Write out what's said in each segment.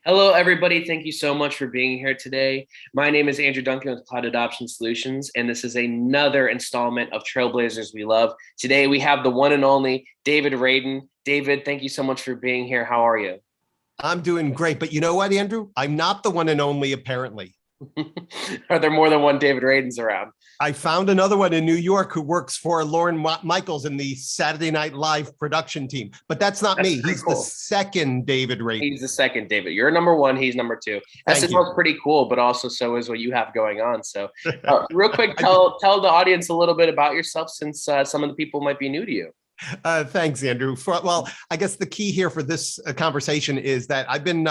Hello, everybody. Thank you so much for being here today. My name is Andrew Duncan with Cloud Adoption Solutions, and this is another installment of Trailblazers We Love. Today, we have the one and only David Radin. David, thank you so much for being here. How are you? I'm doing great. But you know what, Andrew? I'm not the one and only, apparently. Are there more than one David Radins around? I found another one in New York who works for Lauren Michaels in the Saturday Night Live production team. But that's not me. He's the second David Radin. He's the second David. You're number one. He's number two. Thank you. SNL is pretty cool, but also so is what you have going on. So real quick, tell the audience a little bit about yourself, since some of the people might be new to you. Thanks, Andrew. Well, I guess the key here for this conversation is that I've been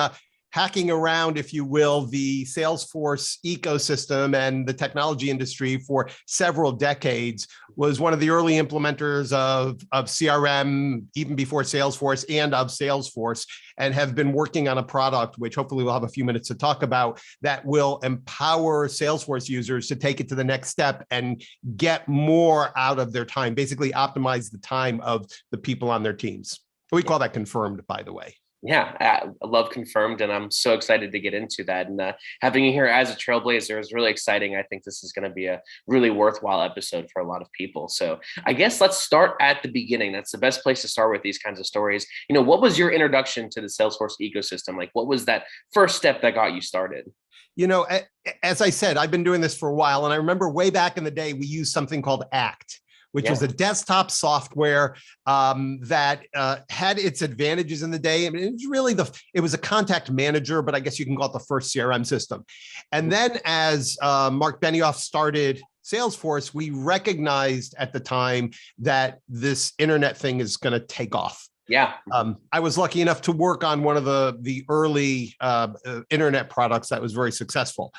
hacking around, if you will, the Salesforce ecosystem and the technology industry for several decades. Was one of the early implementers of CRM, even before Salesforce, and of Salesforce, and have been working on a product, which hopefully we'll have a few minutes to talk about, that will empower Salesforce users to take it to the next step and get more out of their time, basically optimize the time of the people on their teams. We call that Confirmed, by the way. Yeah, I love Confirmed, and I'm so excited to get into that. And having you here as a Trailblazer is really exciting. I think this is going to be a really worthwhile episode for a lot of people. So I guess let's start at the beginning. That's the best place to start with these kinds of stories. You know, what was your introduction to the Salesforce ecosystem? Like, what was that first step that got you started? You know, as I said, I've been doing this for a while, and I remember way back in the day, we used something called ACT, which was a desktop software that had its advantages in the day. I mean, it was really it was a contact manager, but I guess you can call it the first CRM system. And then as Mark Benioff started Salesforce, we recognized at the time that this internet thing is going to take off. Yeah. I was lucky enough to work on one of the early internet products that was very successful.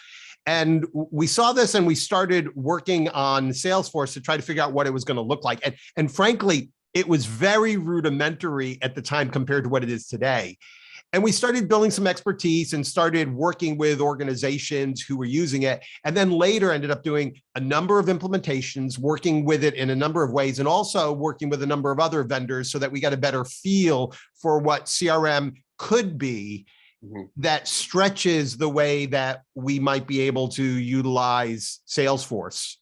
And we saw this and we started working on Salesforce to try to figure out what it was going to look like. And frankly, it was very rudimentary at the time compared to what it is today. And we started building some expertise and started working with organizations who were using it. And then later ended up doing a number of implementations, working with it in a number of ways, and also working with a number of other vendors so that we got a better feel for what CRM could be. That stretches the way that we might be able to utilize Salesforce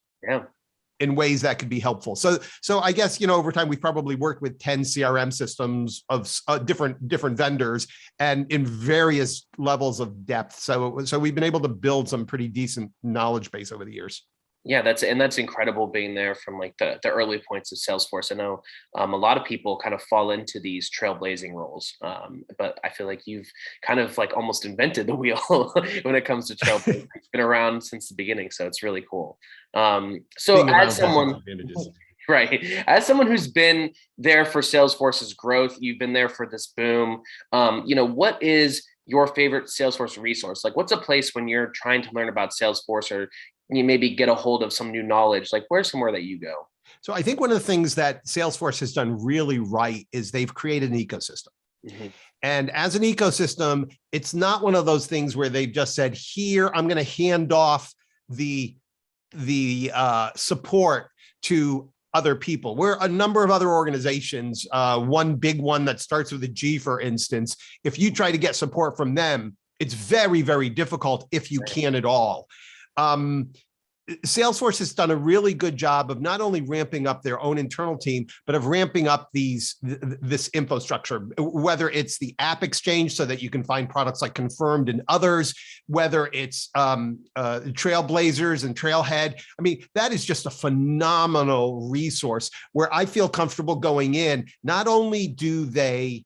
in ways that could be helpful. So I guess, you know, over time, we've probably worked with 10 CRM systems of different vendors and in various levels of depth. So we've been able to build some pretty decent knowledge base over the years. Yeah, that's incredible being there from like the early points of Salesforce. I know a lot of people kind of fall into these trailblazing roles, but I feel like you've kind of like almost invented the wheel when it comes to trailblazing. It's been around since the beginning, so it's really cool. So as someone, right, as someone who's been there for Salesforce's growth, you've been there for this boom. You know, what is your favorite Salesforce resource? Like, what's a place when you're trying to learn about Salesforce, or you maybe get a hold of some new knowledge? Like, where's somewhere that you go? So I think one of the things that Salesforce has done really right is they've created an ecosystem. And as an ecosystem, it's not one of those things where they've just said, here, I'm going to hand off the support to other people. We're a number of other organizations, one big one that starts with a G, for instance. If you try to get support from them, it's very, very difficult if you can at all. Salesforce has done a really good job of not only ramping up their own internal team, but of ramping up this infrastructure, whether it's the app exchange so that you can find products like Confirmed and others, whether it's Trailblazers and Trailhead. I mean, that is just a phenomenal resource where I feel comfortable going in. Not only do they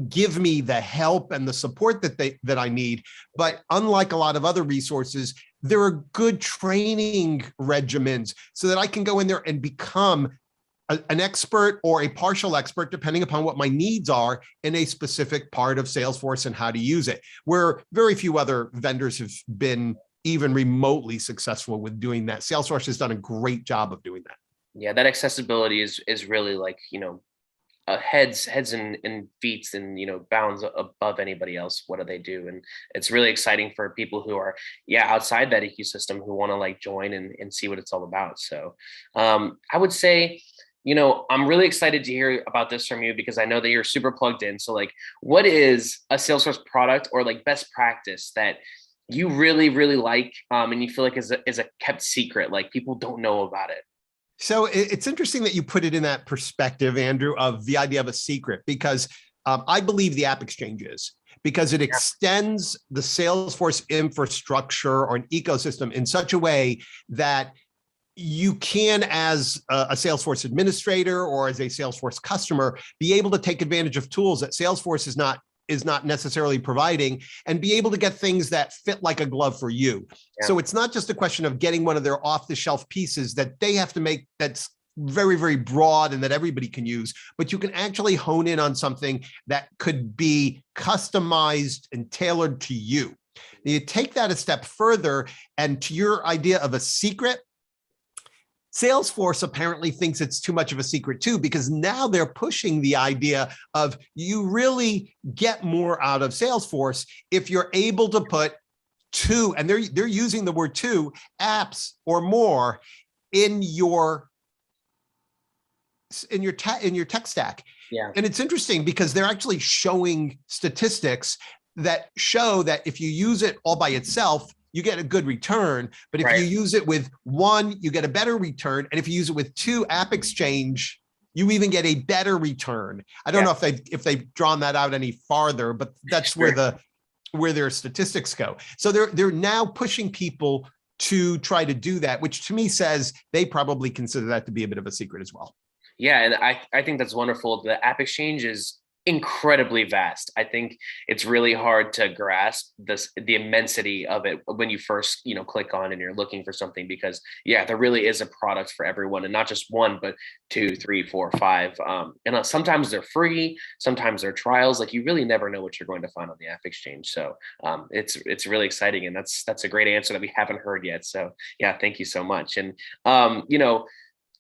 give me the help and the support that I need, but unlike a lot of other resources, there are good training regimens so that I can go in there and become an expert or a partial expert, depending upon what my needs are in a specific part of Salesforce and how to use it, where very few other vendors have been even remotely successful with doing that. Salesforce has done a great job of doing that. Yeah, that accessibility is really like, you know, heads and feet and, you know, bounds above anybody else. What do they do? And it's really exciting for people who are outside that ecosystem, who want to like join and see what it's all about. So I would say, I'm really excited to hear about this from you because I know that you're super plugged in. So like, what is a Salesforce product or like best practice that you really, really like and you feel like is a kept secret, like people don't know about it? So it's interesting that you put it in that perspective, Andrew, of the idea of a secret, because I believe the App Exchange is, because it extends the Salesforce infrastructure or an ecosystem in such a way that you can, as a Salesforce administrator or as a Salesforce customer, be able to take advantage of tools that Salesforce is not necessarily providing, and be able to get things that fit like a glove for you. Yeah. So it's not just a question of getting one of their off-the-shelf pieces that they have to make that's very, very broad and that everybody can use, but you can actually hone in on something that could be customized and tailored to you. You take that a step further, and to your idea of a secret, Salesforce apparently thinks it's too much of a secret too, because now they're pushing the idea of you really get more out of Salesforce if you're able to put 2, and they're using the word 2 apps or more in your tech stack. Yeah. And it's interesting because they're actually showing statistics that show that if you use it all by itself, you get a good return. But if you use it with 1, you get a better return. And if you use it with 2, App Exchange, you even get a better return. I don't know if they've drawn that out any farther, but that's where their statistics go. So they're now pushing people to try to do that, which to me says they probably consider that to be a bit of a secret as well. Yeah, and I think that's wonderful. The App Exchange is incredibly vast. I think it's really hard to grasp the immensity of it when you first click on and you're looking for something, because there really is a product for everyone, and not just 1 but 2, 3, 4, 5, and sometimes they're free, sometimes they're trials. Like, you really never know what you're going to find on the App Exchange. So it's really exciting, and that's a great answer that we haven't heard yet. So thank you so much. And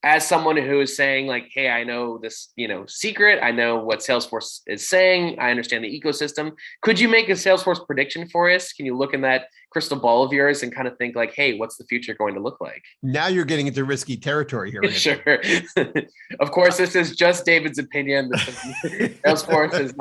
as someone who is saying like, hey, I know this, secret, I know what Salesforce is saying, I understand the ecosystem. Could you make a Salesforce prediction for us? Can you look in that crystal ball of yours and kind of think like, hey, what's the future going to look like? Now you're getting into risky territory here. Sure. Of course, this is just David's opinion. Salesforce is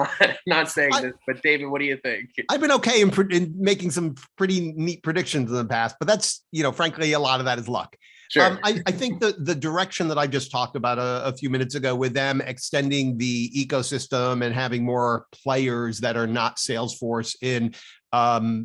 not saying this, but David, what do you think? I've been okay in making some pretty neat predictions in the past, but that's, frankly, a lot of that is luck. Sure. I think the direction that I just talked about a few minutes ago, with them extending the ecosystem and having more players that are not Salesforce in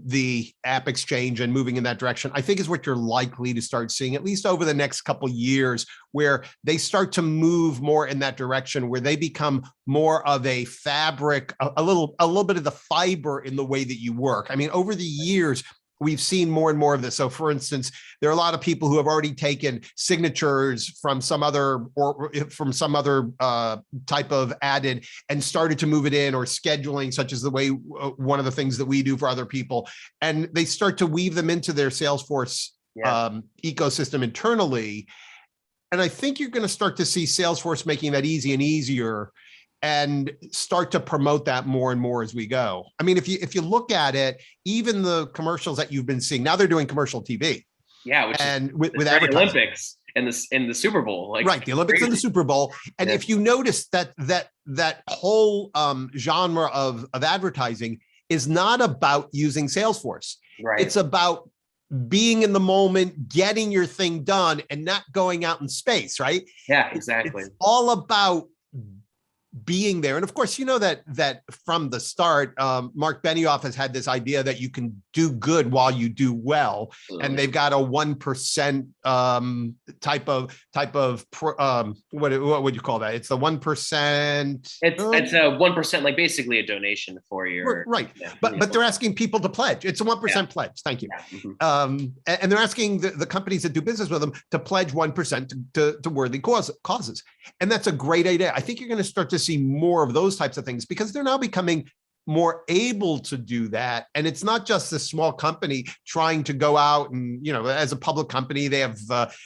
the App Exchange and moving in that direction, I think is what you're likely to start seeing, at least over the next couple of years, where they start to move more in that direction, where they become more of a fabric, a little bit of the fiber in the way that you work. I mean, over the years, we've seen more and more of this. So for instance, there are a lot of people who have already taken signatures from some other type of added and started to move it in, or scheduling, such as the way one of the things that we do for other people. And they start to weave them into their Salesforce ecosystem internally. And I think you're going to start to see Salesforce making that easy and easier, and start to promote that more and more as we go. I mean, if you look at it, even the commercials that you've been seeing, now they're doing commercial TV. Yeah, which and is with the Olympics and the Super Bowl. Right, the Olympics and the Super Bowl. And if you notice that whole genre of advertising is not about using Salesforce. Right. It's about being in the moment, getting your thing done, and not going out in space, right? Yeah, exactly. It's all about being there. And of course, that from the start, Mark Benioff has had this idea that you can do good while you do well. And they've got a 1% type of what would you call that? It's the 1%. It's a 1%, like basically a donation for your right. But they're asking people to pledge. It's a 1% pledge. Thank you. Yeah. Mm-hmm. And they're asking the companies that do business with them to pledge 1% to worthy causes. And that's a great idea. I think you're going to start to see more of those types of things, because they're now becoming more able to do that. And it's not just this small company trying to go out and, as a public company, they have,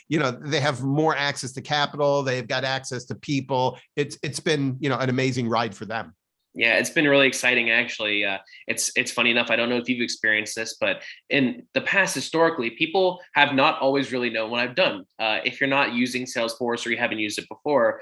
they have more access to capital. They've got access to people. It's been, an amazing ride for them. Yeah, it's been really exciting, actually. It's funny enough. I don't know if you've experienced this, but in the past, historically, people have not always really known what I've done. If you're not using Salesforce or you haven't used it before,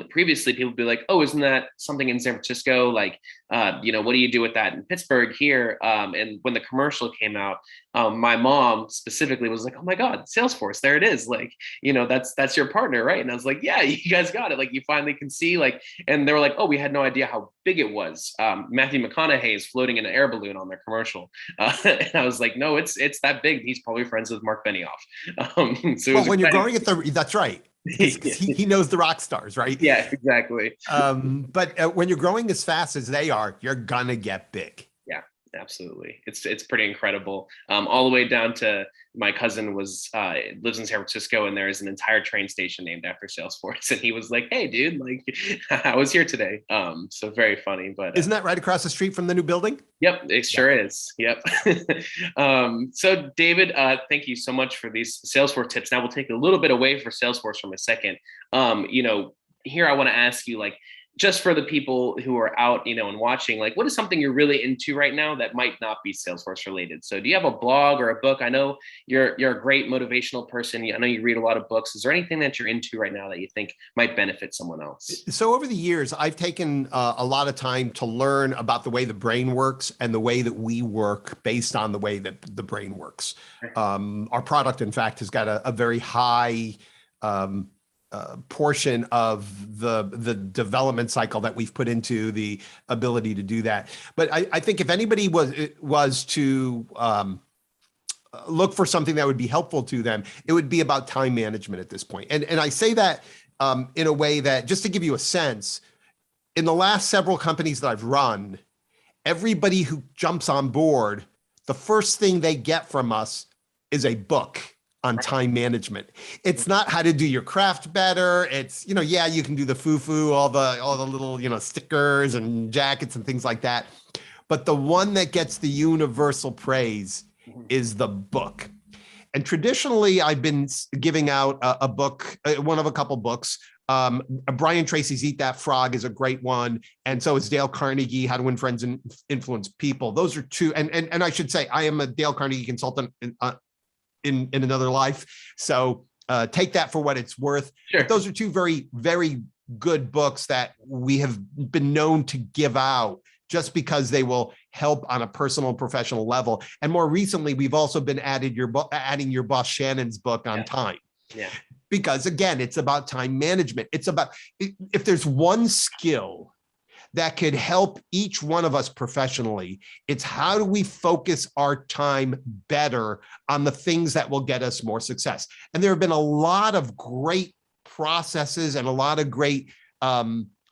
previously people would be like, "Oh, isn't that something in San Francisco? Like, what do you do with that in Pittsburgh here?" And when the commercial came out, my mom specifically was like, "Oh my God, Salesforce! There it is! Like, that's your partner, right?" And I was like, "Yeah, you guys got it. Like, you finally can see like." And they were like, "Oh, we had no idea how big it was." Matthew McConaughey is floating in an air balloon on their commercial, and I was like, "No, it's that big. He's probably friends with Mark Benioff." So well, when you're growing at that's right. Because he knows the rock stars, right? Yeah, exactly. But when you're growing as fast as they are, you're gonna get big. Yeah, absolutely. It's pretty incredible. All the way down to my cousin lives in San Francisco, and there is an entire train station named after Salesforce. And he was like, "Hey, dude, like I was here today." So very funny. But isn't that right across the street from the new building? Yep, it sure is. Yep. So David, thank you so much for these Salesforce tips. Now we'll take a little bit away for Salesforce from a second. Here I want to ask you, like, just for the people who are out, and watching, like, what is something you're really into right now that might not be Salesforce related? So do you have a blog or a book? I know you're a great motivational person. I know you read a lot of books. Is there anything that you're into right now that you think might benefit someone else? So over the years, I've taken a lot of time to learn about the way the brain works and the way that we work based on the way that the brain works. Our product, in fact, has got a very high portion of the development cycle that we've put into the ability to do that. But I think if anybody was to look for something that would be helpful to them, it would be about time management at this point. And I say that in a way that, just to give you a sense, in the last several companies that I've run, everybody who jumps on board, the first thing they get from us is a book on time management. It's not how to do your craft better. It's, yeah, you can do the foo-foo, all the little, stickers and jackets and things like that. But the one that gets the universal praise is the book. And traditionally, I've been giving out a book, one of a couple books. Brian Tracy's Eat That Frog is a great one. And so is Dale Carnegie, How to Win Friends and Influence People. Those are two. And I should say, I am a Dale Carnegie consultant in another life. So take that for what it's worth. Sure. But those are two very, very good books that we have been known to give out just because they will help on a personal and professional level. And more recently, we've also been adding your boss Shannon's book on time. Yeah. Because again, it's about time management. It's about, if there's one skill that could help each one of us professionally, it's how do we focus our time better on the things that will get us more success. And there have been a lot of great processes and a lot of great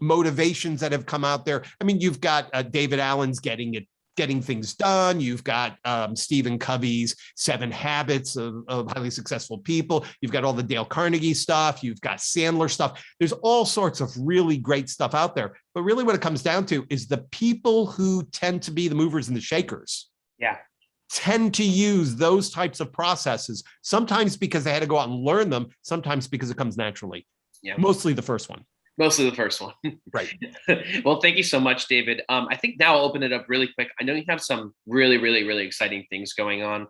motivations that have come out there. I mean, you've got David Allen's Getting Things Done. You've got Stephen Covey's 7 Habits of Highly Successful People. You've got all the Dale Carnegie stuff. You've got Sandler stuff. There's all sorts of really great stuff out there. But really what it comes down to is the people who tend to be the movers and the shakers. Yeah. Tend to use those types of processes, sometimes because they had to go out and learn them, sometimes because it comes naturally. Yeah. Mostly the first one. Mostly the first one. Right. Well, thank you so much, David. I think now I'll open it up really quick. I know you have some really, really, really exciting things going on.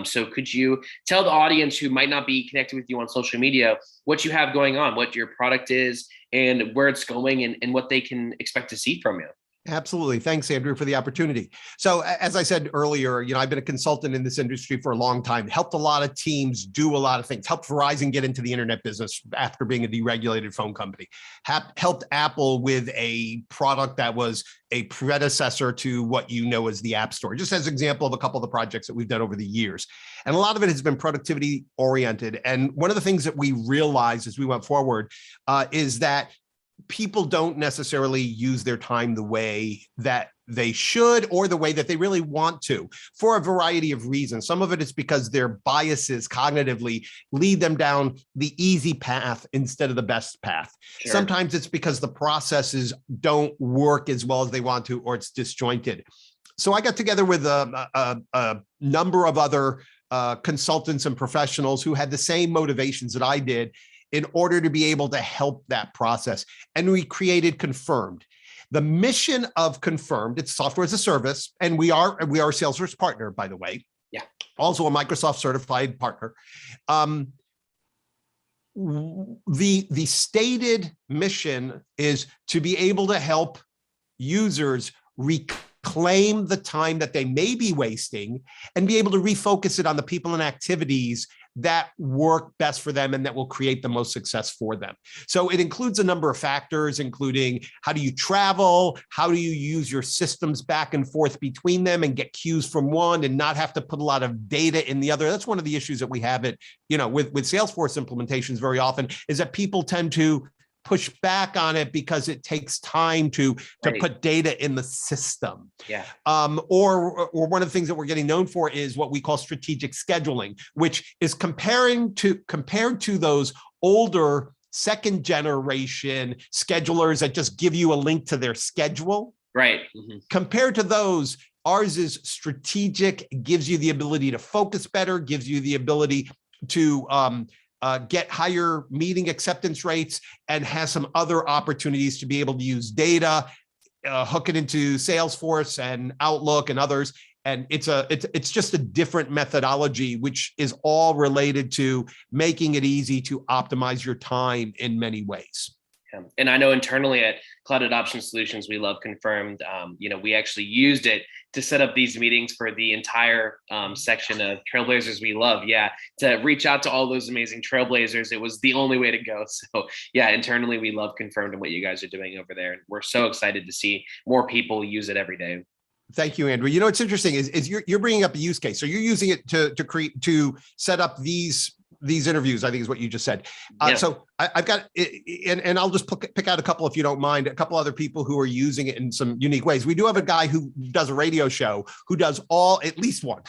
So could you tell the audience who might not be connected with you on social media what you have going on, what your product is and where it's going and what they can expect to see from you? Absolutely. Thanks, Andrew, for the opportunity. So as I said earlier, I've been a consultant in this industry for a long time, helped a lot of teams do a lot of things, helped Verizon get into the internet business after being a deregulated phone company, helped Apple with a product that was a predecessor to what you know as the App Store, just as an example of a couple of the projects that we've done over the years. And a lot of it has been productivity oriented. And one of the things that we realized as we went forward is that people don't necessarily use their time the way that they should or the way that they really want to for a variety of reasons. Some of it is because their biases cognitively lead them down the easy path instead of the best path. Sure. Sometimes it's because the processes don't work as well as they want to, or it's disjointed. So I got together with a number of other consultants and professionals who had the same motivations that I did in order to be able to help that process. And we created Confirmed. The mission of Confirmed, it's software as a service, and we are a Salesforce partner, by the way. Yeah. Also a Microsoft certified partner. The stated mission is to be able to help users reclaim the time that they may be wasting and be able to refocus it on the people and activities that work best for them and that will create the most success for them. So it includes a number of factors, including how do you travel? How do you use your systems back and forth between them and get cues from one and not have to put a lot of data in the other? That's one of the issues that we have with Salesforce implementations very often, is that people tend to push back on it because it takes time to put data in the system. Yeah. Or one of the things that we're getting known for is what we call strategic scheduling, which is compared to those older second generation schedulers that just give you a link to their schedule. Right. Mm-hmm. Compared to those, ours is strategic, gives you the ability to focus better, gives you the ability to get higher meeting acceptance rates, and has some other opportunities to be able to use data, hook it into Salesforce and Outlook and others. And it's just a different methodology, which is all related to making it easy to optimize your time in many ways. And I know internally at Cloud Adoption Solutions, we love Confirmed. We actually used it to set up these meetings for the entire section of Trailblazers we love. Yeah, to reach out to all those amazing Trailblazers. It was the only way to go. So yeah, internally we love Confirmed and what you guys are doing over there. We're so excited to see more people use it every day. Thank you, Andrew. What's interesting is you're bringing up a use case. So you're using it to set up these interviews, I think is what you just said. So I've got, and I'll just pick out a couple, if you don't mind, a couple other people who are using it in some unique ways. We do have a guy who does a radio show who does at least one,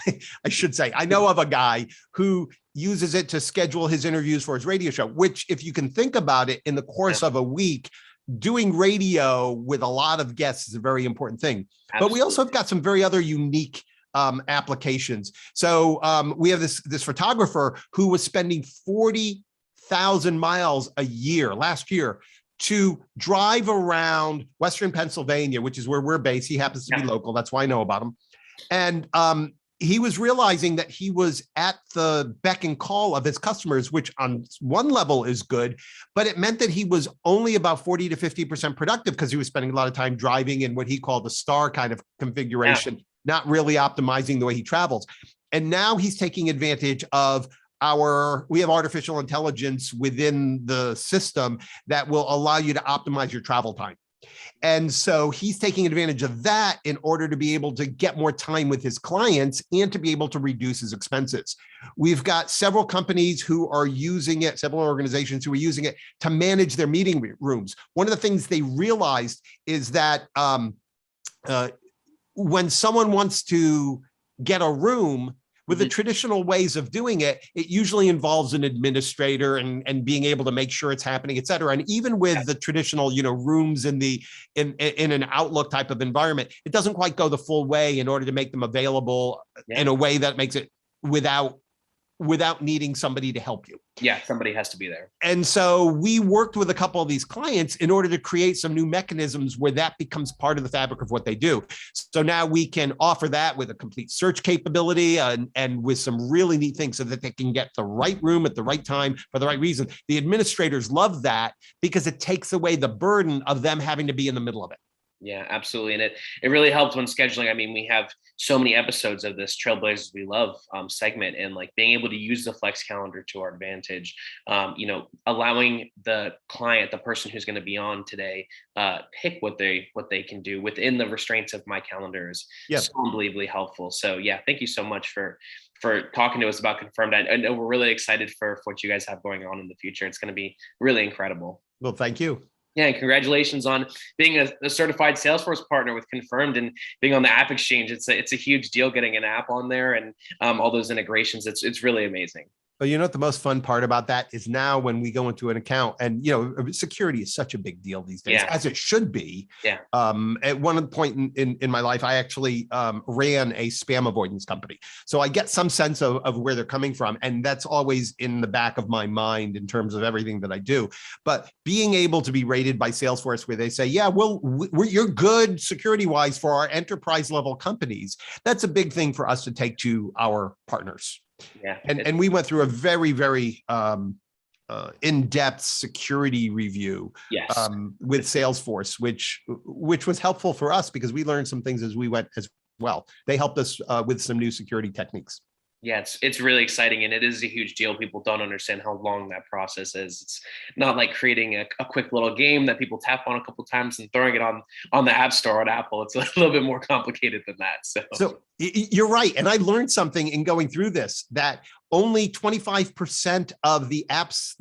I should say. I know of a guy who uses it to schedule his interviews for his radio show, which, if you can think about it, in the course of a week, doing radio with a lot of guests is a very important thing. Absolutely. But we also have got some very other unique applications. So we have this photographer who was spending 40,000 miles a year last year to drive around Western Pennsylvania, which is where we're based. He happens to be local. That's why I know about him. And he was realizing that he was at the beck and call of his customers, which on one level is good, but it meant that he was only about 40 to 50% productive because he was spending a lot of time driving in what he called the star kind of configuration, not really optimizing the way he travels. And now he's taking advantage of we have artificial intelligence within the system that will allow you to optimize your travel time. And so he's taking advantage of that in order to be able to get more time with his clients and to be able to reduce his expenses. We've got several companies who are using it, several organizations who are using it to manage their meeting rooms. One of the things they realized is that when someone wants to get a room, with the traditional ways of doing it, it usually involves an administrator and being able to make sure it's happening, et cetera. And even with the traditional, rooms in an Outlook type of environment, it doesn't quite go the full way in order to make them available in a way that makes it without needing somebody to help you. Yeah, somebody has to be there. And so we worked with a couple of these clients in order to create some new mechanisms where that becomes part of the fabric of what they do. So now we can offer that with a complete search capability and with some really neat things so that they can get the right room at the right time for the right reason. The administrators love that because it takes away the burden of them having to be in the middle of it. Yeah, absolutely. And it really helps when scheduling. I mean, we have so many episodes of this Trailblazers We Love segment, and like being able to use the Flex calendar to our advantage, allowing the client, the person who's going to be on today, pick what they can do within the restraints of my calendar is so unbelievably helpful. So yeah, thank you so much for talking to us about Confirmed. I know we're really excited for what you guys have going on in the future. It's going to be really incredible. Well, thank you. Yeah, and congratulations on being a certified Salesforce partner with Confirmed and being on the App Exchange. It's a huge deal getting an app on there and all those integrations. It's really amazing. Well, you know what the most fun part about that is now when we go into an account, and security is such a big deal these days, Yeah. as it should be. Yeah. At one point in my life, I actually ran a spam avoidance company. So I get some sense of where they're coming from. And that's always in the back of my mind in terms of everything that I do. But being able to be rated by Salesforce where they say, yeah, well, you're good security wise for our enterprise level companies. That's a big thing for us to take to our partners. Yeah. And we went through a very, very in-depth security review Yes. with Salesforce, which was helpful for us because we learned some things as we went as well. They helped us with some new security techniques. Yeah, it's really exciting, and it is a huge deal. People don't understand how long that process is. It's not like creating a quick little game that people tap on a couple times and throwing it on the App Store on Apple. It's a little bit more complicated than that. So you're right, and I learned something in going through this, that only 25% of the apps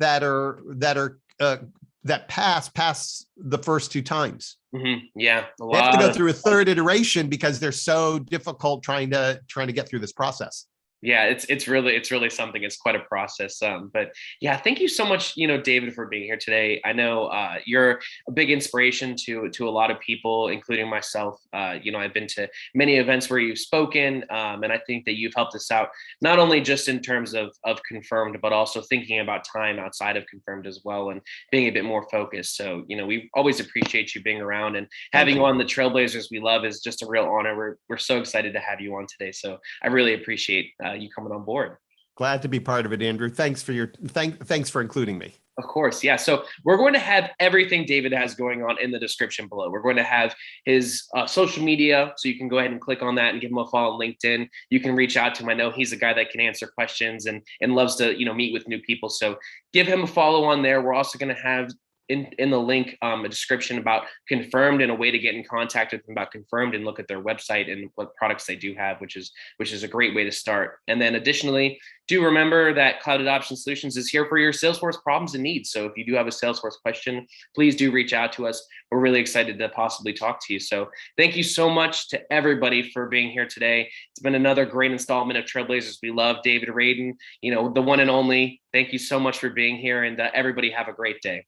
that pass the first two times. Mm-hmm. Yeah, they have to go through a third iteration because they're so difficult trying to get through this process. Yeah, it's really something. It's quite a process. But yeah, thank you so much, David, for being here today. I know you're a big inspiration to a lot of people, including myself. I've been to many events where you've spoken, and I think that you've helped us out not only just in terms of Confirmed, but also thinking about time outside of Confirmed as well, and being a bit more focused. So we always appreciate you being around, and having you on the Trailblazers we love is just a real honor. We're so excited to have you on today. So I really appreciate you coming on board. Glad to be part of it, Andrew. Thanks for including me. Of course. Yeah. So we're going to have everything David has going on in the description below. We're going to have his social media. So you can go ahead and click on that and give him a follow on LinkedIn. You can reach out to him. I know he's a guy that can answer questions and loves to, meet with new people. So give him a follow on there. We're also going to have in the link a description about Confirmed and a way to get in contact with them about Confirmed and look at their website and what products they do have, which is a great way to start. And then additionally, do remember that Cloud Adoption Solutions is here for your Salesforce problems and needs. So if you do have a Salesforce question, please do reach out to us. We're really excited to possibly talk to you. So thank you so much to everybody for being here today. It's been another great installment of Trailblazers We Love. David Radin, the one and only. Thank you so much for being here, and everybody have a great day.